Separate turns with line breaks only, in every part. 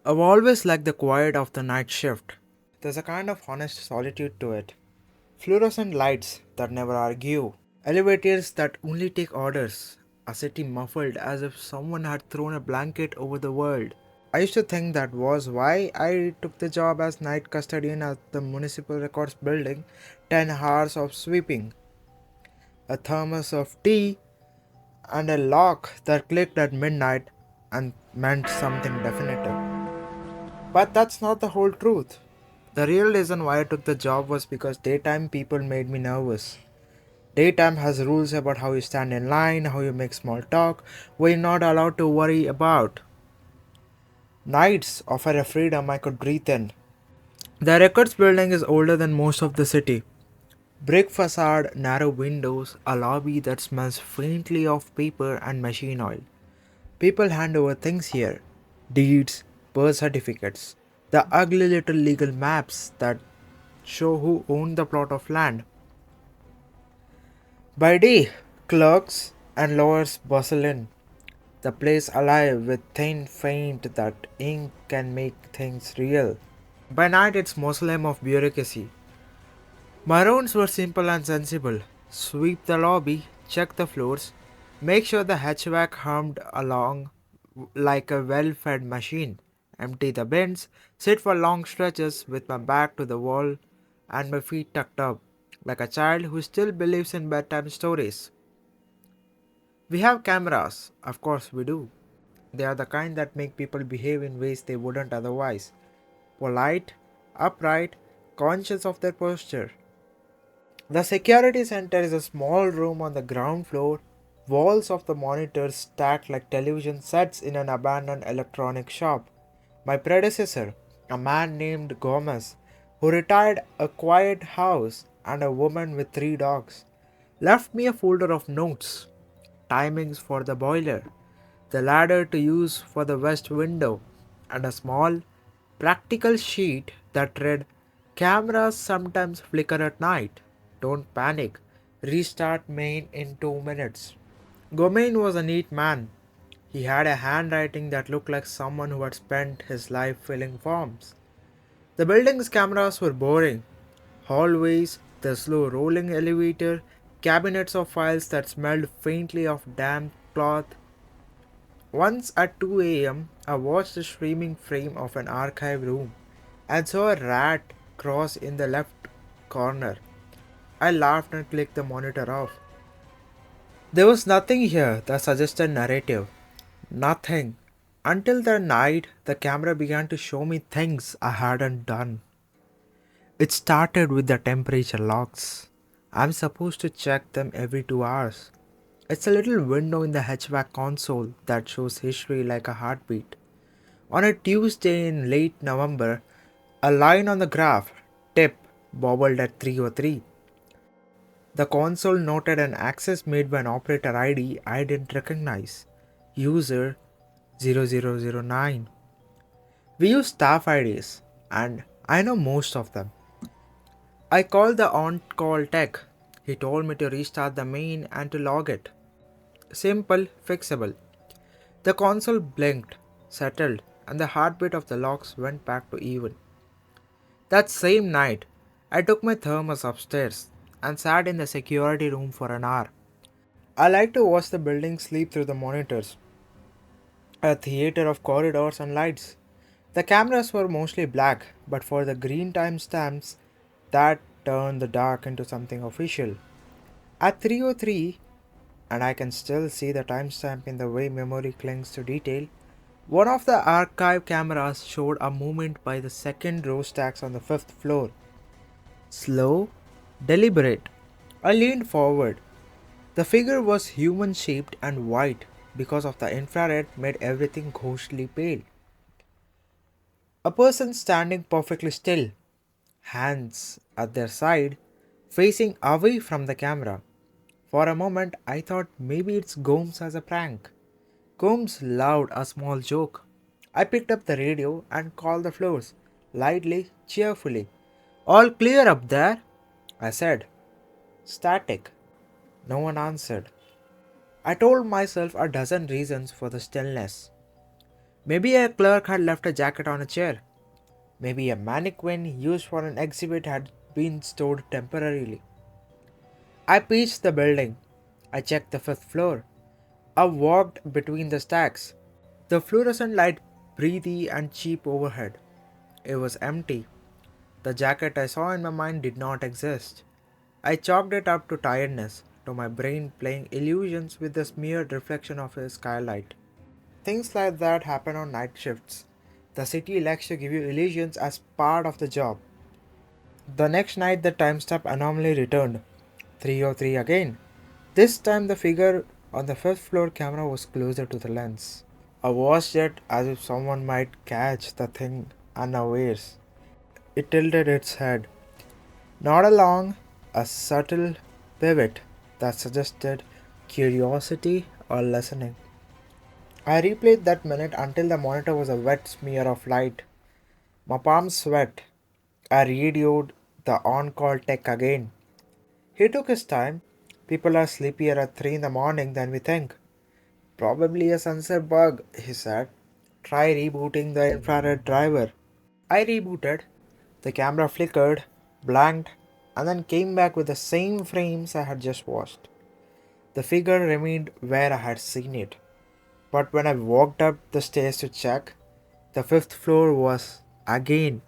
I've always liked the quiet of the night shift. There's a kind of honest solitude to it. Fluorescent lights that never argue, elevators that only take orders, a city muffled as if someone had thrown a blanket over the world. I used to think that was why I took the job as night custodian at the municipal records building. 10 hours of sweeping, a thermos of tea, and a lock that clicked at midnight and meant something definitive. But that's not the whole truth. The real reason why I took the job was because daytime people made me nervous. Daytime has rules about how you stand in line, how you make small talk, what you're not allowed to worry about. Nights offer a freedom I could breathe in. The records building is older than most of the city. Brick facade, narrow windows, a lobby that smells faintly of paper and machine oil. People hand over things here: deeds, birth certificates, the ugly little legal maps that show who owned the plot of land. By day, clerks and lawyers bustle in, the place alive with thin feint that ink can make things real. By night, it's mausoleum of bureaucracy. My rounds were simple and sensible. Sweep the lobby, check the floors, make sure the hatchback hummed along like a well fed machine, empty the bins, sit for long stretches with my back to the wall and my feet tucked up, like a child who still believes in bedtime stories. We have cameras, of course we do. They are the kind that make people behave in ways they wouldn't otherwise. Polite, upright, conscious of their posture. The security center is a small room on the ground floor, walls of the monitors stacked like television sets in an abandoned electronic shop. My predecessor, a man named Gomez, who retired a quiet house and a woman with 3 dogs, left me a folder of notes, timings for the boiler, the ladder to use for the west window, and a small, practical sheet that read: Cameras sometimes flicker at night. Don't panic. Restart main in 2 minutes. Gomain was a neat man. He had a handwriting that looked like someone who had spent his life filling forms. The building's cameras were boring. Hallways, the slow rolling elevator, cabinets of files that smelled faintly of damp cloth. Once at 2 a.m., I watched the streaming frame of an archive room and saw a rat cross in the left corner. I laughed and clicked the monitor off. There was nothing here that suggested narrative. Nothing. Until the night the camera began to show me things I hadn't done. It started with the temperature logs. I'm supposed to check them every 2 hours. It's a little window in the hatchback console that shows history like a heartbeat. On a Tuesday in late November, a line on the graph, tip, bobbled at 3:03. The console noted an access made by an operator ID I didn't recognize. User 0009. We use staff IDs, and I know most of them. I called the on-call tech. He told me to restart the main and to log it. Simple, fixable. The console blinked, settled, and the heartbeat of the logs went back to even. That same night, I took my thermos upstairs and sat in the security room for an hour. I like to watch the building sleep through the monitors, a theater of corridors and lights. The cameras were mostly black, but for the green timestamps, that turned the dark into something official. At 3:03, and I can still see the timestamp in the way memory clings to detail, one of the archive cameras showed a movement by the second row stacks on the fifth floor. Slow, deliberate. I leaned forward. The figure was human shaped and white because of the infrared made everything ghostly pale. A person standing perfectly still, hands at their side, facing away from the camera. For a moment I thought maybe it's Gomes as a prank. Gomes loved a small joke. I picked up the radio and called the floors, lightly, cheerfully. All clear up there? I said. Static. No one answered. I told myself a dozen reasons for the stillness. Maybe a clerk had left a jacket on a chair. Maybe a mannequin used for an exhibit had been stored temporarily. I paced the building. I checked the fifth floor. I walked between the stacks. The fluorescent light breathy and cheap overhead. It was empty. The jacket I saw in my mind did not exist. I chalked it up to tiredness, to my brain playing illusions with the smeared reflection of a skylight. Things like that happen on night shifts. The city likes to give you illusions as part of the job. The next night, the time stop anomaly returned. 303 again. This time, the figure on the fifth floor camera was closer to the lens. I watched it as if someone might catch the thing unawares. It tilted its head, not along a subtle pivot that suggested curiosity or listening. I replayed that minute until the monitor was a wet smear of light. My palms sweat. I radioed the on call tech again. He took his time. People are sleepier at 3 in the morning than we think. Probably a sensor bug, he said. Try rebooting the infrared driver. I rebooted. The camera flickered, blanked, and then came back with the same frames I had just watched. The figure remained where I had seen it. But when I walked up the stairs to check, the fifth floor was again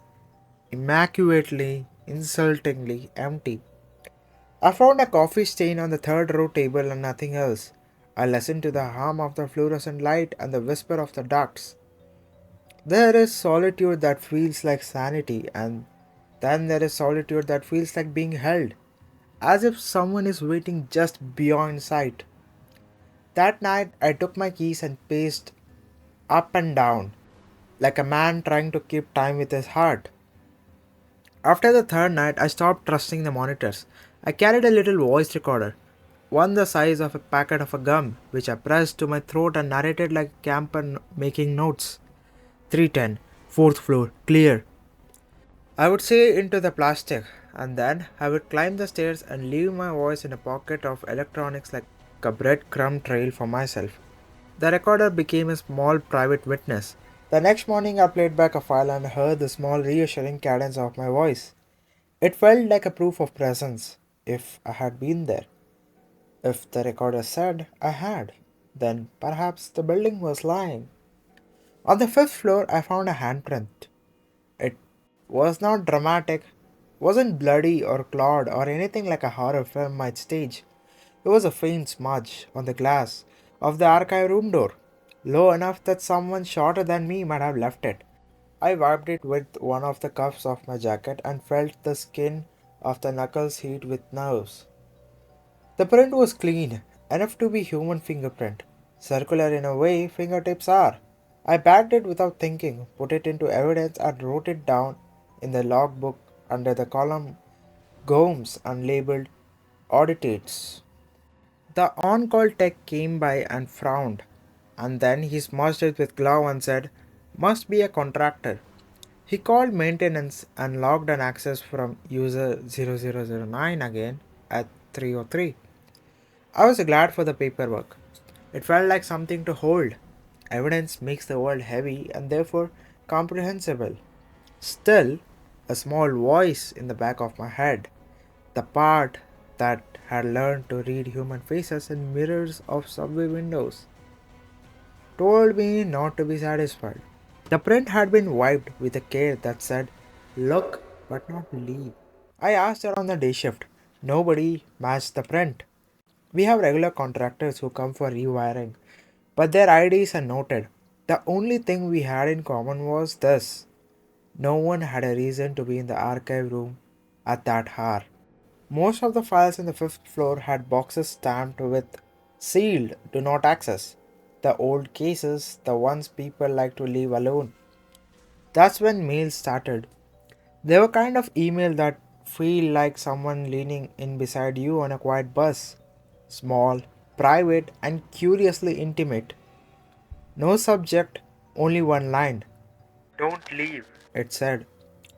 immaculately, insultingly empty. I found a coffee stain on the third row table and nothing else. I listened to the hum of the fluorescent light and the whisper of the ducks. There is solitude that feels like sanity, and then there is solitude that feels like being held, as if someone is waiting just beyond sight. That night, I took my keys and paced up and down, like a man trying to keep time with his heart. After the third night, I stopped trusting the monitors. I carried a little voice recorder, one the size of a packet of a gum, which I pressed to my throat and narrated like a camper making notes. 310, fourth floor, clear. I would say into the plastic, and then I would climb the stairs and leave my voice in a pocket of electronics like a breadcrumb trail for myself. The recorder became a small private witness. The next morning, I played back a file and heard the small reassuring cadence of my voice. It felt like a proof of presence, if I had been there. If the recorder said I had, then perhaps the building was lying. On the fifth floor, I found a handprint. It was not dramatic, wasn't bloody or clawed or anything like a horror film might stage. It was a faint smudge on the glass of the archive room door, low enough that someone shorter than me might have left it. I wiped it with one of the cuffs of my jacket and felt the skin of the knuckles heat with nerves. The print was clean, enough to be human fingerprint, circular in a way fingertips are. I bagged it without thinking, put it into evidence and wrote it down in the logbook under the column Gomes unlabeled auditates. The on-call tech came by and frowned, and then he smudged it with glove and said, "Must be a contractor." He called maintenance and logged an access from user 0009 again at 303. I was glad for the paperwork. It felt like something to hold. Evidence makes the world heavy and therefore comprehensible. Still, a small voice in the back of my head, the part that had learned to read human faces in mirrors of subway windows, told me not to be satisfied. The print had been wiped with a care that said, "Look, but not leave." I asked her on the day shift. Nobody matched the print. We have regular contractors who come for rewiring, but their IDs are noted. The only thing we had in common was this: no one had a reason to be in the archive room at that hour. Most of the files in the fifth floor had boxes stamped with "sealed, do not access." The old cases, the ones people like to leave alone. That's when mails started. They were kind of email that feel like someone leaning in beside you on a quiet bus. Small, private, and curiously intimate. No subject, only one line. "Don't leave," it said.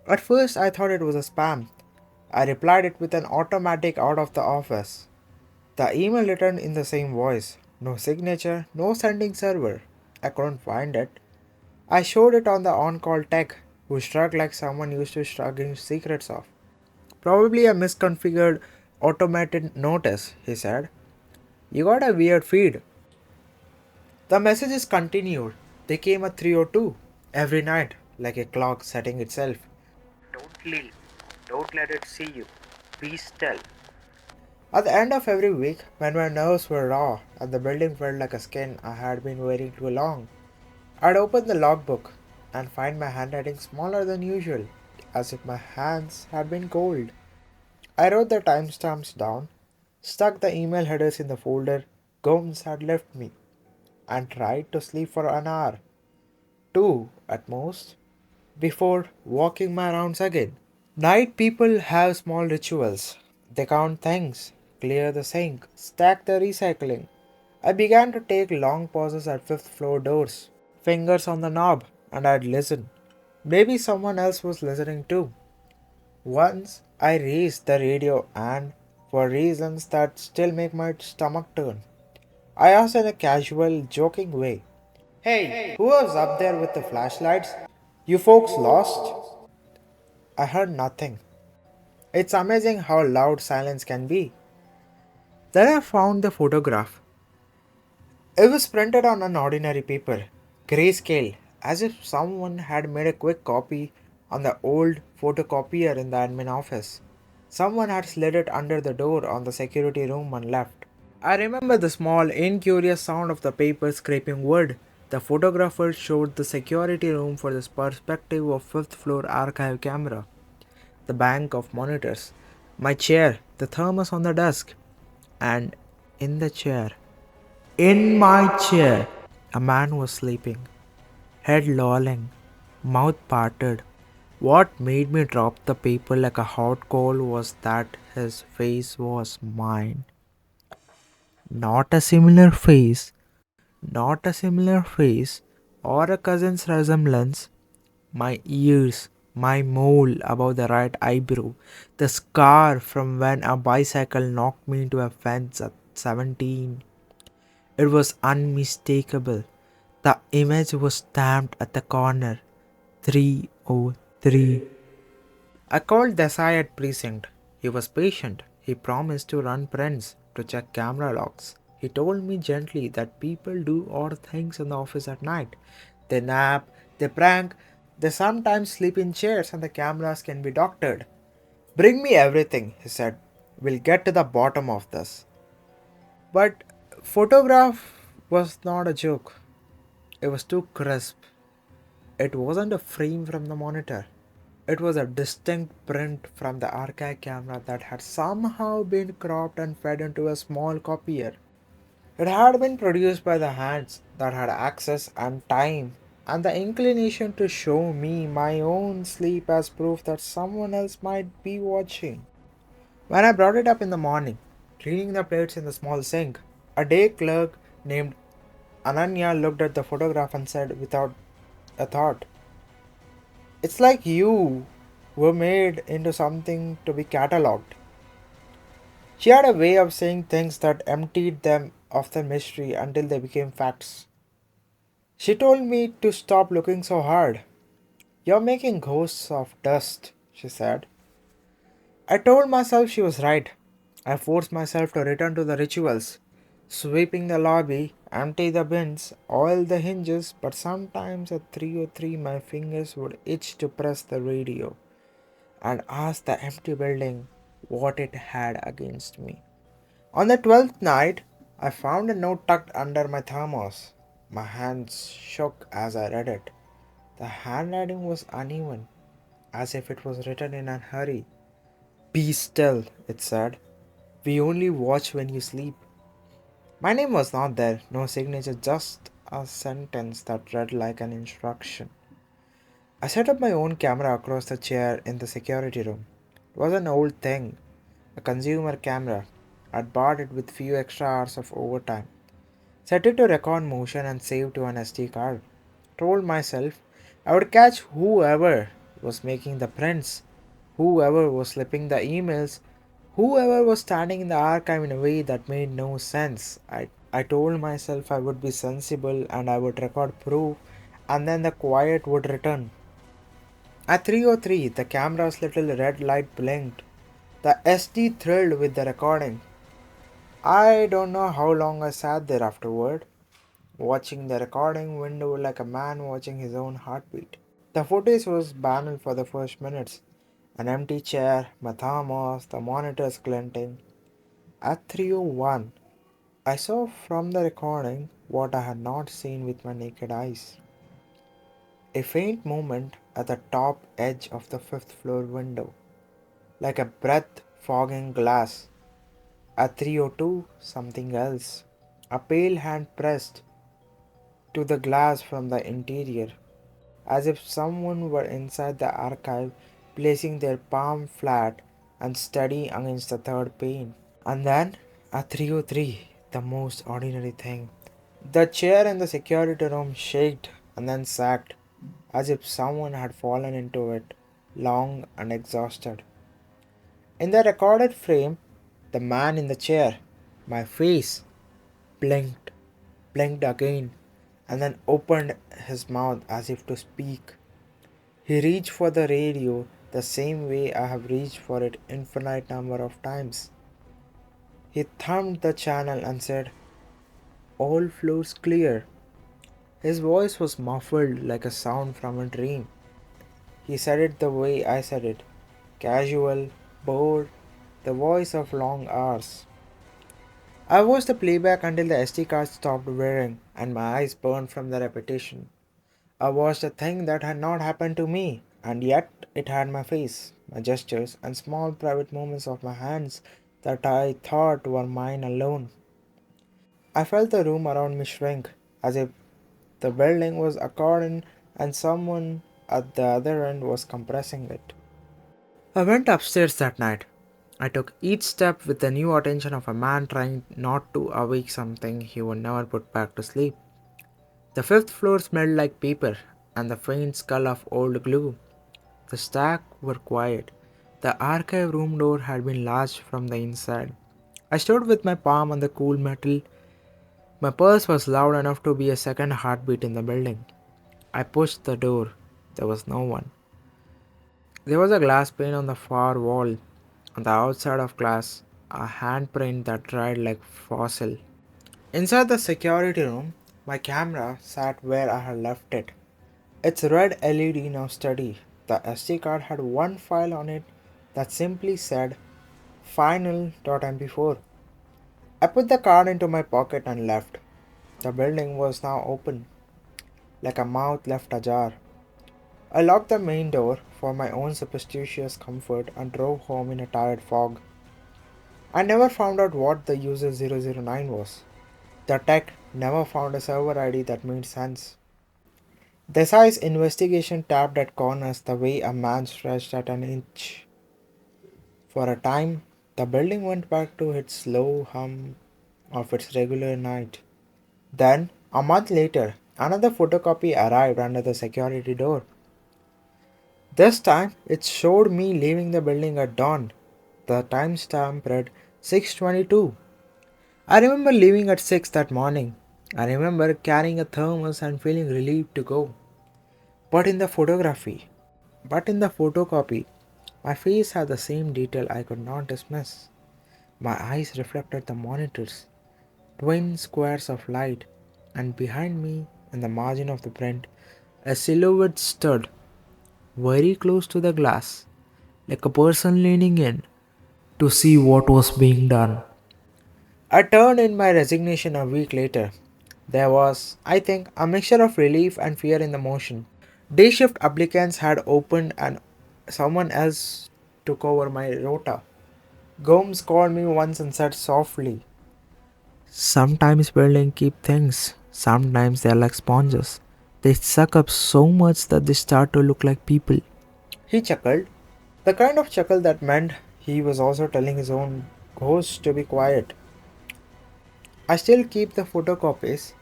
At first, I thought it was a spam. I replied it with an automatic out of the office. The email returned in the same voice. No signature, no sending server. I couldn't find it. I showed it on the on call tech, who shrugged like someone used to shrugging secrets off. Probably a misconfigured automated notice, he said. You got a weird feed. The messages continued. They came at 3:02 every night, like a clock setting itself. Don't leave. Don't let it see you. Be still. At the end of every week, when my nerves were raw and the building felt like a skin I had been wearing too long, I'd open the logbook and find my handwriting smaller than usual, as if my hands had been cold. I wrote the timestamps down, stuck the email headers in the folder Gomes had left me, and tried to sleep for an hour, two at most, before walking my rounds again. Night people have small rituals. They count things, clear the sink, stack the recycling. I began to take long pauses at fifth floor doors, fingers on the knob, and I'd listen. Maybe someone else was listening too. Once I raised the radio and, for reasons that still make my stomach turn, I asked in a casual, joking way, "Hey, who was up there with the flashlights? You folks lost?" I heard nothing. It's amazing how loud silence can be. Then I found the photograph. It was printed on an ordinary paper, grayscale, as if someone had made a quick copy on the old photocopier in the admin office. Someone had slid it under the door on the security room and left. I remember the small, incurious sound of the paper scraping wood. The photographer showed the security room for the perspective of fifth floor archive camera, the bank of monitors, my chair, the thermos on the desk, and in the chair, in my chair, a man was sleeping, head lolling, mouth parted. What made me drop the paper like a hot coal was that his face was mine. Not a similar face, not a similar face, or a cousin's resemblance. My ears, my mole above the right eyebrow, the scar from when a bicycle knocked me into a fence at 17. It was unmistakable. The image was stamped at the corner 303. I called Desai at precinct. He was patient. He promised to run prints to check camera logs. He told me gently that people do odd things in the office at night. They nap, they prank, they sometimes sleep in chairs and the cameras can be doctored. Bring me everything, he said. We'll get to the bottom of this. But photograph was not a joke. It was too crisp. It wasn't a frame from the monitor. It was a distinct print from the archive camera that had somehow been cropped and fed into a small copier. It had been produced by the hands that had access and time and the inclination to show me my own sleep as proof that someone else might be watching. When I brought it up in the morning, cleaning the plates in the small sink, a day clerk named Ananya looked at the photograph and said without a thought, "It's like you were made into something to be catalogued." She had a way of saying things that emptied them of their mystery until they became facts. She told me to stop looking so hard. "You're making ghosts of dust," she said. I told myself she was right. I forced myself to return to the rituals, sweeping the lobby, empty the bins, oil the hinges, but sometimes at 3:03 my fingers would itch to press the radio and ask the empty building what it had against me. On the 12th night, I found a note tucked under my thermos. My hands shook as I read it. The handwriting was uneven, as if it was written in a hurry. "Be still," it said. "We only watch when you sleep." My name was not there, no signature, just a sentence that read like an instruction. I set up my own camera across the chair in the security room. It was an old thing, a consumer camera. I'd bought it with few extra hours of overtime. Set it to record motion and save to an SD card. Told myself I would catch whoever was making the prints, whoever was slipping the emails, whoever was standing in the archive in a way that made no sense. I told myself I would be sensible and I would record proof and then the quiet would return. At 3:03, the camera's little red light blinked. The SD thrilled with the recording. I don't know how long I sat there afterward, watching the recording window like a man watching his own heartbeat. The footage was banal for the first minutes. An empty chair, my thumb off, the monitors glinting. At 3:01, I saw from the recording what I had not seen with my naked eyes. A faint movement at the top edge of the fifth floor window, like a breath fogging glass. At 3:02, something else. A pale hand pressed to the glass from the interior, as if someone were inside the archive placing their palm flat and steady against the third pane. And then, at 3:03, the most ordinary thing. The chair in the security room shaked and then sagged, as if someone had fallen into it, long and exhausted. In the recorded frame, the man in the chair, my face, blinked, blinked again, and then opened his mouth as if to speak. He reached for the radio the same way I have reached for it infinite number of times. He thumbed the channel and said, "All floors clear." His voice was muffled like a sound from a dream. He said it the way I said it, casual, bored, the voice of long hours. I watched the playback until the SD card stopped whirring and my eyes burned from the repetition. I watched a thing that had not happened to me, and yet it had my face, my gestures, and small private movements of my hands that I thought were mine alone. I felt the room around me shrink, as if the building was a cordon and someone at the other end was compressing it. I went upstairs that night. I took each step with the new attention of a man trying not to awake something he would never put back to sleep. The fifth floor smelled like paper and the faint skull of old glue. The stack were quiet. The archive room door had been latched from the inside. I stood with my palm on the cool metal. My pulse was loud enough to be a second heartbeat in the building. I pushed the door. There was no one. There was a glass pane on the far wall. On the outside of glass, a handprint that dried like fossil. Inside the security room, my camera sat where I had left it. Its red LED now steady. The SD card had one file on it that simply said final.mp4. I put the card into my pocket and left. The building was now open, like a mouth left ajar. I locked the main door for my own superstitious comfort and drove home in a tired fog. I never found out what the user 009 was. The tech never found a server ID that made sense. Desai's investigation tapped at corners the way a man stretched at an inch. For a time, the building went back to its slow hum of its regular night. Then, a month later, another photocopy arrived under the security door. This time, it showed me leaving the building at dawn. The timestamp read 6:22. I remember leaving at 6 that morning. I remember carrying a thermos and feeling relieved to go. But in the photography, but in the photocopy, my face had the same detail I could not dismiss. My eyes reflected the monitors, twin squares of light, and behind me, in the margin of the print, a silhouette stood, very close to the glass, like a person leaning in to see what was being done. I turned in my resignation a week later. There was, I think, a mixture of relief and fear in the motion. Day shift applicants had opened and someone else took over my rota. Gomes called me once and said softly, "Sometimes buildings keep things. Sometimes they're like sponges. They suck up so much that they start to look like people." He chuckled, the kind of chuckle that meant he was also telling his own ghost to be quiet. I still keep the photocopies.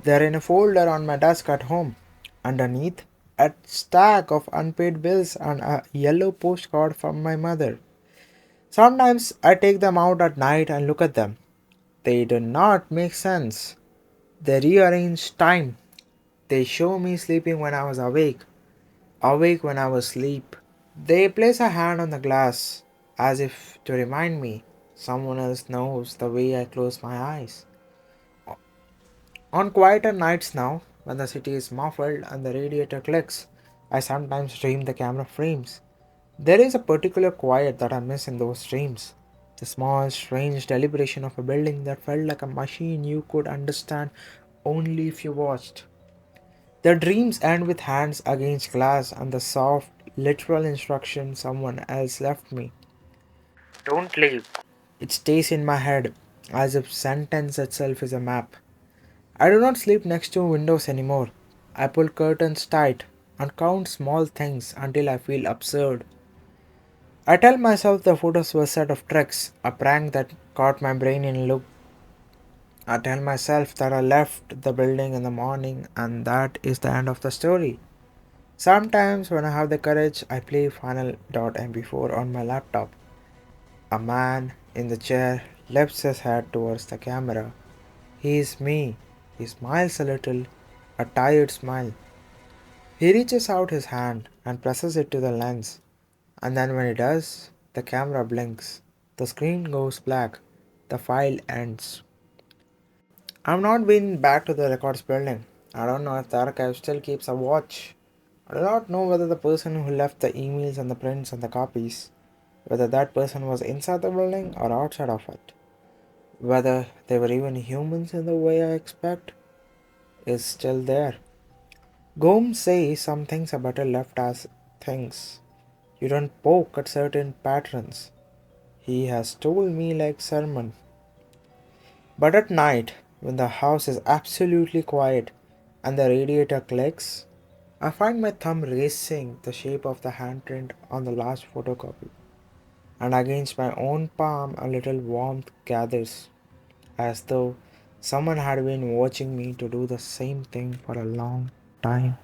They're in a folder on my desk at home. Underneath, a stack of unpaid bills and a yellow postcard from my mother. Sometimes I take them out at night and look at them. They do not make sense. They rearrange time. They show me sleeping when I was awake, awake when I was asleep. They place a hand on the glass as if to remind me someone else knows the way I close my eyes. On quieter nights now, when the city is muffled and the radiator clicks, I sometimes dream the camera frames. There is a particular quiet that I miss in those dreams. The small, strange deliberation of a building that felt like a machine you could understand only if you watched. The dreams end with hands against glass and the soft, literal instruction someone else left me. Don't leave. It stays in my head as if sentence itself is a map. I do not sleep next to windows anymore. I pull curtains tight and count small things until I feel absurd. I tell myself the photos were a set of tricks, a prank that caught my brain in a loop. I tell myself that I left the building in the morning and that is the end of the story. Sometimes, when I have the courage, I play Final.mp4 on my laptop. A man in the chair lifts his head towards the camera. He is me. He smiles a little, a tired smile. He reaches out his hand and presses it to the lens, and then when he does, the camera blinks. The screen goes black. The file ends. I've not been back to the records building. I don't know if the archive still keeps a watch. I do not know whether the person who left the emails and the prints and the copies, whether that person was inside the building or outside of it, whether they were even humans in the way I expect, is still there. Gomes says some things are better left as things. You don't poke at certain patterns. He has told me like sermon. But at night, when the house is absolutely quiet and the radiator clicks, I find my thumb racing the shape of the handprint on the last photocopy, and against my own palm a little warmth gathers, as though someone had been watching me to do the same thing for a long time.